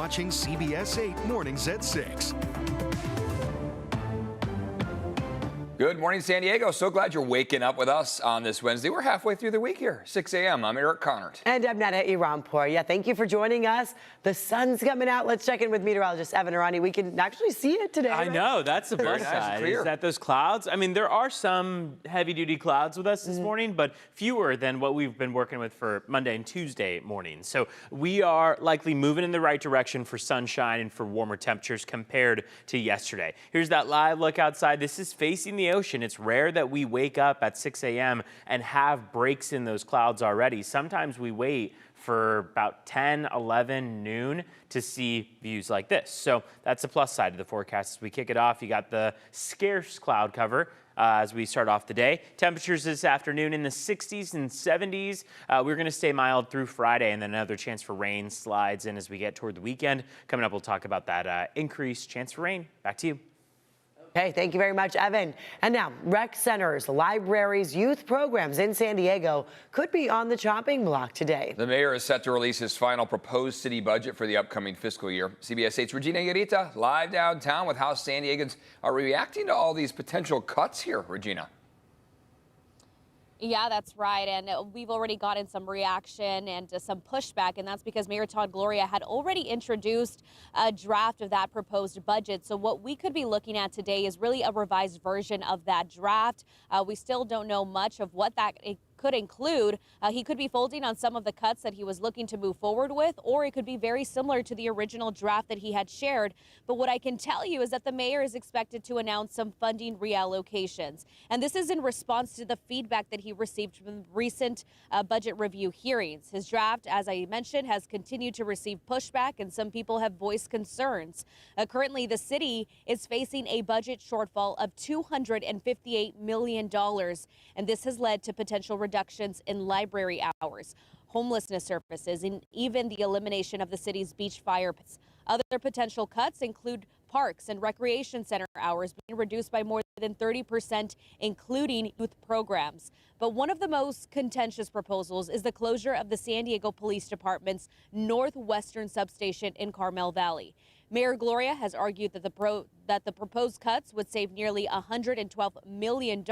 watching CBS 8 Mornings at 6. Good morning, San Diego. So glad you're waking up with us on this Wednesday. We're halfway through the week here, 6 a.m. I'm Eric Connert. And I'm Nada Irampour. Yeah, thank you for joining us. The sun's coming out. Let's check in with meteorologist Evan Arani. We can actually see it today. I know. That's the Very plus nice and side. clear. Is that those clouds? I mean, there are some heavy-duty clouds with us this morning, but fewer than what we've been working with for Monday and Tuesday mornings. So we are likely moving in the right direction for sunshine and for warmer temperatures compared to yesterday. Here's that live look outside. This is facing the ocean. It's rare that we wake up at 6 a.m. and have breaks in those clouds already. Sometimes we wait for about 10, 11, noon to see views like this. So that's the plus side of the forecast. As we kick it off, you got the scarce cloud cover as we start off the day. Temperatures this afternoon in the 60s and 70s. We're going to stay mild through Friday, and then another chance for rain slides in as we get toward the weekend. Coming up, we'll talk about that increased chance for rain. Back to you. Okay, thank you very much, Evan. And now, rec centers, libraries, youth programs in San Diego could be on the chopping block today. The mayor is set to release his final proposed city budget for the upcoming fiscal year. CBS 8's Regina Yarita live downtown with how San Diegans are reacting to all these potential cuts here. Regina. Yeah, that's right. And we've already gotten some reaction and some pushback, and that's because Mayor Todd Gloria had already introduced a draft of that proposed budget. So what we could be looking at today is really a revised version of that draft. We still don't know much of what that could include. He could be folding on some of the cuts that he was looking to move forward with, or it could be very similar to the original draft that he had shared. But what I can tell you is that the mayor is expected to announce some funding reallocations. And this is in response to the feedback that he received from recent budget review hearings. His draft, as I mentioned, has continued to receive pushback, and some people have voiced concerns. Currently, the city is facing a budget shortfall of $258 million, and this has led to potential reductions in library hours, homelessness services, and even the elimination of the city's beach fire pits. Other potential cuts include parks and recreation center hours being reduced by more than 30%, including youth programs. But one of the most contentious proposals is the closure of the San Diego Police Department's northwestern substation in Carmel Valley. Mayor Gloria has argued that the proposed cuts would save nearly $112 million.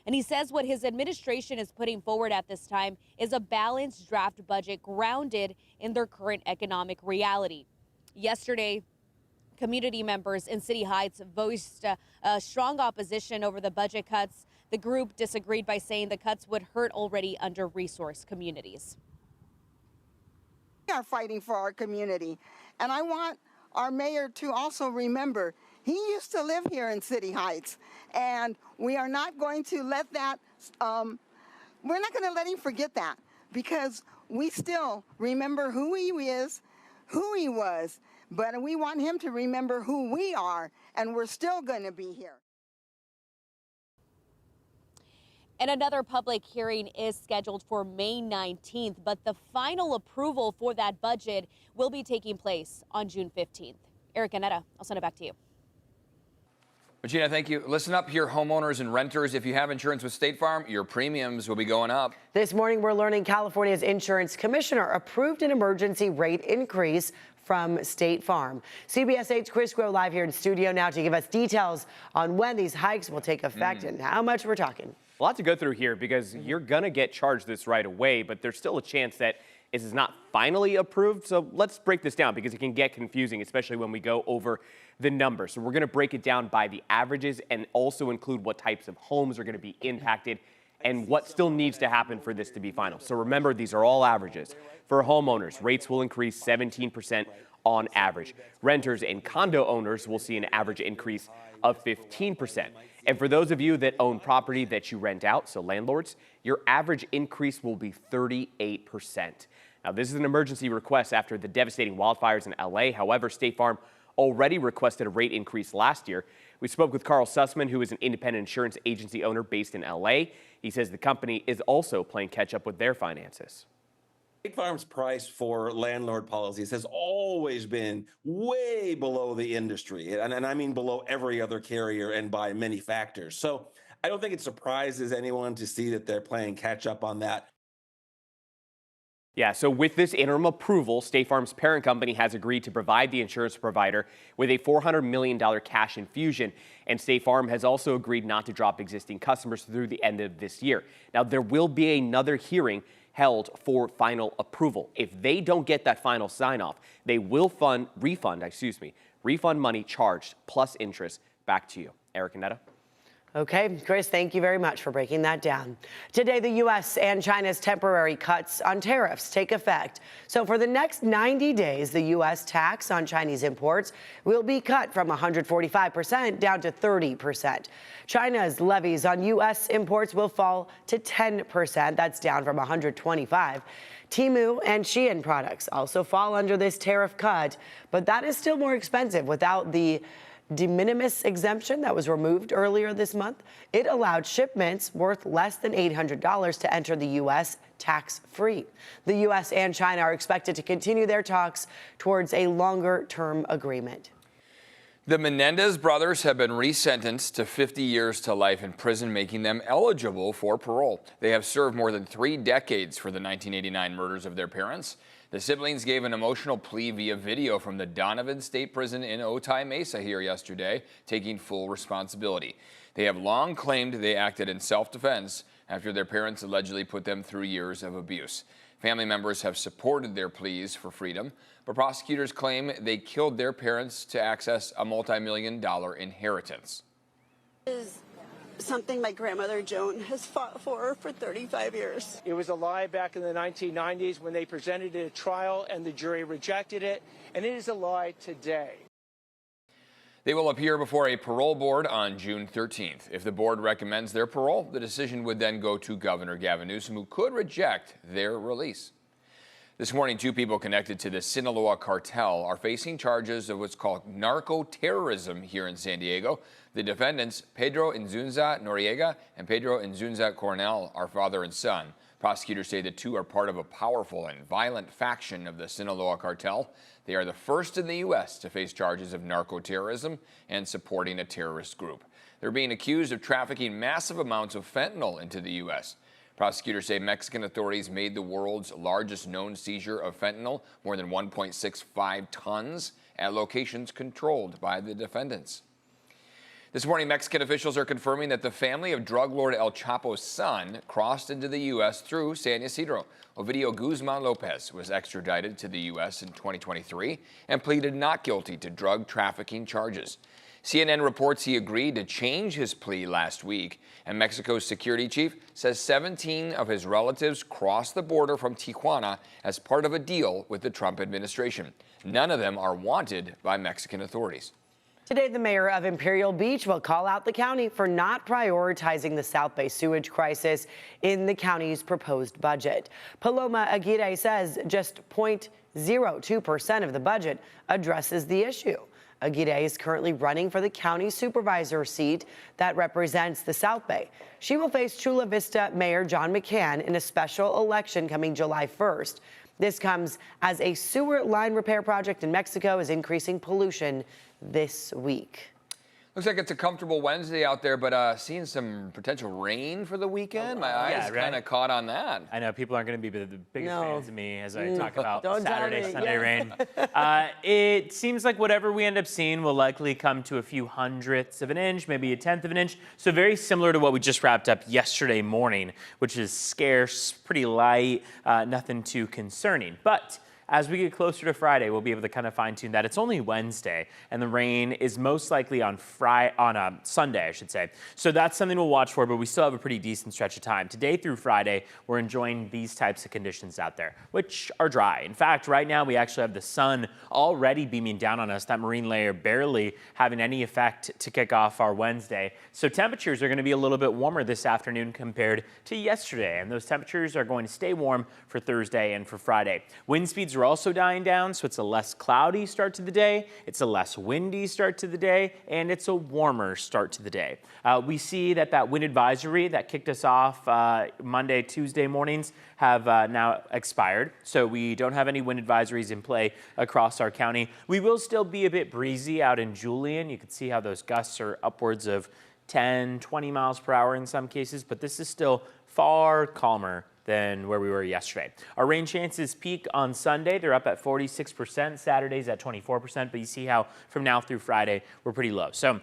And he says what his administration is putting forward at this time is a balanced draft budget grounded in their current economic reality. Yesterday, community members in City Heights voiced a strong opposition over the budget cuts. The group disagreed by saying the cuts would hurt already under-resourced communities. We are fighting for our community, and I want our mayor to also remember he used to live here in City Heights, and we are not going to let that, we're not going to let him forget that, because we still remember who he is, who he was, but we want him to remember who we are, and we're still going to be here. And another public hearing is scheduled for May 19th, but the final approval for that budget will be taking place on June 15th. Eric Anetta, I'll send it back to you. Regina, thank you. Listen up here, homeowners and renters. If you have insurance with State Farm, your premiums will be going up. This morning, we're learning California's insurance commissioner approved an emergency rate increase from State Farm. CBS 8's Chris Grow live here in studio now to give us details on when these hikes will take effect and how much we're talking. A lot to go through here because you're going to get charged this right away, but there's still a chance that this is not finally approved. So let's break this down because it can get confusing, especially when we go over the numbers. So we're going to break it down by the averages and also include what types of homes are going to be impacted and what still needs to happen for this to be final. So remember, these are all averages. For homeowners, rates will increase 17% on average. Renters and condo owners will see an average increase of 15%. And for those of you that own property that you rent out, so landlords, your average increase will be 38%. Now, this is an emergency request after the devastating wildfires in LA. However, State Farm already requested a rate increase last year. We spoke with Carl Sussman, who is an independent insurance agency owner based in LA. He says the company is also playing catch up with their finances. State Farm's price for landlord policies has always been way below the industry, and I mean below every other carrier and by many factors. So I don't think it surprises anyone to see that they're playing catch up on that. Yeah, so with this interim approval, State Farm's parent company has agreed to provide the insurance provider with a $400 million cash infusion. And State Farm has also agreed not to drop existing customers through the end of this year. Now, there will be another hearing held for final approval. If they don't get that final sign-off, they will refund money charged plus interest back to you. Eric and Netta. Okay, Chris, thank you very much for breaking that down. Today, the U.S. and China's temporary cuts on tariffs take effect. So for the next 90 days, the U.S. tax on Chinese imports will be cut from 145% down to 30%. China's levies on U.S. imports will fall to 10%. That's down from 125%. Temu and Shein products also fall under this tariff cut, but that is still more expensive without the de minimis exemption that was removed earlier this month. It allowed shipments worth less than $800 to enter the U.S. tax-free. The U.S. and China are expected to continue their talks towards a longer-term agreement. The Menendez brothers have been resentenced to 50 years to life in prison, making them eligible for parole. They have served more than 3 decades for the 1989 murders of their parents. The siblings gave an emotional plea via video from the Donovan State Prison in Otay Mesa here yesterday, taking full responsibility. They have long claimed they acted in self-defense after their parents allegedly put them through years of abuse. Family members have supported their pleas for freedom, but prosecutors claim they killed their parents to access a multi-million-dollar inheritance. Something my grandmother Joan has fought for 35 years. It was a lie back in the 1990s when they presented it at trial and the jury rejected it, and it is a lie today. They will appear before a parole board on June 13th. If the board recommends their parole, the decision would then go to Governor Gavin Newsom, who could reject their release. This morning, 2 people connected to the Sinaloa cartel are facing charges of what's called narco-terrorism here in San Diego. The defendants, Pedro Inzunza Noriega and Pedro Inzunza Coronel, are father and son. Prosecutors say the 2 are part of a powerful and violent faction of the Sinaloa cartel. They are the first in the U.S. to face charges of narco-terrorism and supporting a terrorist group. They're being accused of trafficking massive amounts of fentanyl into the U.S. Prosecutors say Mexican authorities made the world's largest known seizure of fentanyl, more than 1.65 tons, at locations controlled by the defendants. This morning, Mexican officials are confirming that the family of drug lord El Chapo's son crossed into the U.S. through San Ysidro. Ovidio Guzman Lopez was extradited to the U.S. in 2023 and pleaded not guilty to drug trafficking charges. CNN reports he agreed to change his plea last week, and Mexico's security chief says 17 of his relatives crossed the border from Tijuana as part of a deal with the Trump administration. None of them are wanted by Mexican authorities. Today, the mayor of Imperial Beach will call out the county for not prioritizing the South Bay sewage crisis in the county's proposed budget. Paloma Aguirre says just 0.02% of the budget addresses the issue. Aguirre is currently running for the county supervisor seat that represents the South Bay. She will face Chula Vista Mayor John McCann in a special election coming July 1st. This comes as a sewer line repair project in Mexico is increasing pollution this week. Looks like it's a comfortable Wednesday out there, but seeing some potential rain for the weekend. My eyes kind of caught on that. I know people aren't going to be the biggest fans of me as I talk about Don't Saturday, Sunday rain. It seems like whatever we end up seeing will likely come to a few hundredths of an inch, maybe a tenth of an inch. So very similar to what we just wrapped up yesterday morning, which is scarce, pretty light, nothing too concerning. But as we get closer to Friday, we'll be able to kind of fine-tune that. It's only Wednesday, and the rain is most likely on Sunday, I should say. So that's something we'll watch for, but we still have a pretty decent stretch of time. Today through Friday, we're enjoying these types of conditions out there, which are dry. In fact, right now, we actually have the sun already beaming down on us, that marine layer barely having any effect to kick off our Wednesday. So temperatures are going to be a little bit warmer this afternoon compared to yesterday, and those temperatures are going to stay warm for Thursday and for Friday. Wind speeds are also dying down, so it's a less cloudy start to the day, it's a less windy start to the day, and it's a warmer start to the day. We see that wind advisory that kicked us off Monday, Tuesday mornings have now expired, so we don't have any wind advisories in play across our county. We will still be a bit breezy out in Julian. You can see how those gusts are upwards of 10, 20 miles per hour in some cases, but this is still far calmer than where we were yesterday. Our rain chances peak on Sunday. They're up at 46%. Saturday's at 24%. But you see how from now through Friday, we're pretty low. So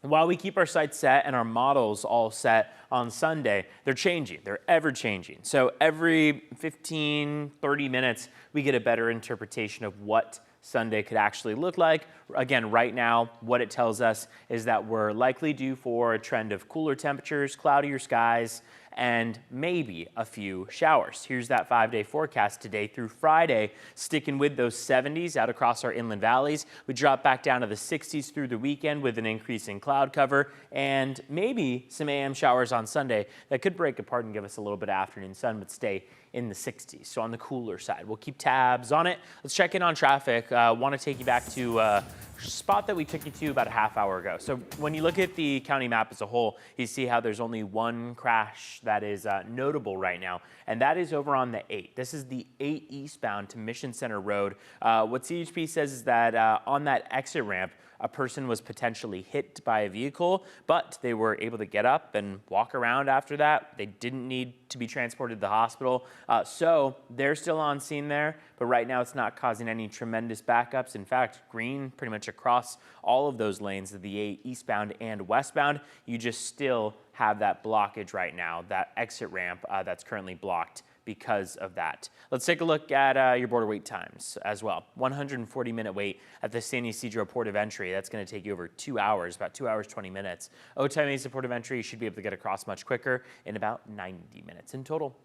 while we keep our sights set and our models all set on Sunday, they're changing. They're ever changing. So every 15, 30 minutes, we get a better interpretation of what Sunday could actually look like. Again, right now, what it tells us is that we're likely due for a trend of cooler temperatures, cloudier skies, and maybe a few showers. Here's that 5-day forecast today through Friday, sticking with those 70s out across our inland valleys. We drop back down to the 60s through the weekend with an increase in cloud cover and maybe some AM showers on Sunday that could break apart and give us a little bit of afternoon sun, but stay in the 60s, so on the cooler side. We'll keep tabs on it. Let's check in on traffic. Want to take you back to a spot that we took you to about a half hour ago. So when you look at the county map as a whole, you see how there's only one crash that is notable right now, and that is over on the 8. This is the 8 eastbound to Mission Center Road. What CHP says is that on that exit ramp, a person was potentially hit by a vehicle, but they were able to get up and walk around after that. They didn't need to be transported to the hospital. So they're still on scene there, but right now it's not causing any tremendous backups. In fact, green pretty much across all of those lanes of the 8 eastbound and westbound. You just still have that blockage right now, that exit ramp that's currently blocked because of that. Let's take a look at your border wait times as well. 140-minute wait at the San Ysidro Port of Entry. That's going to take you over 2 hours, about 2 hours, 20 minutes. Otay Mesa Port of Entry, you should be able to get across much quicker in about 90 minutes in total.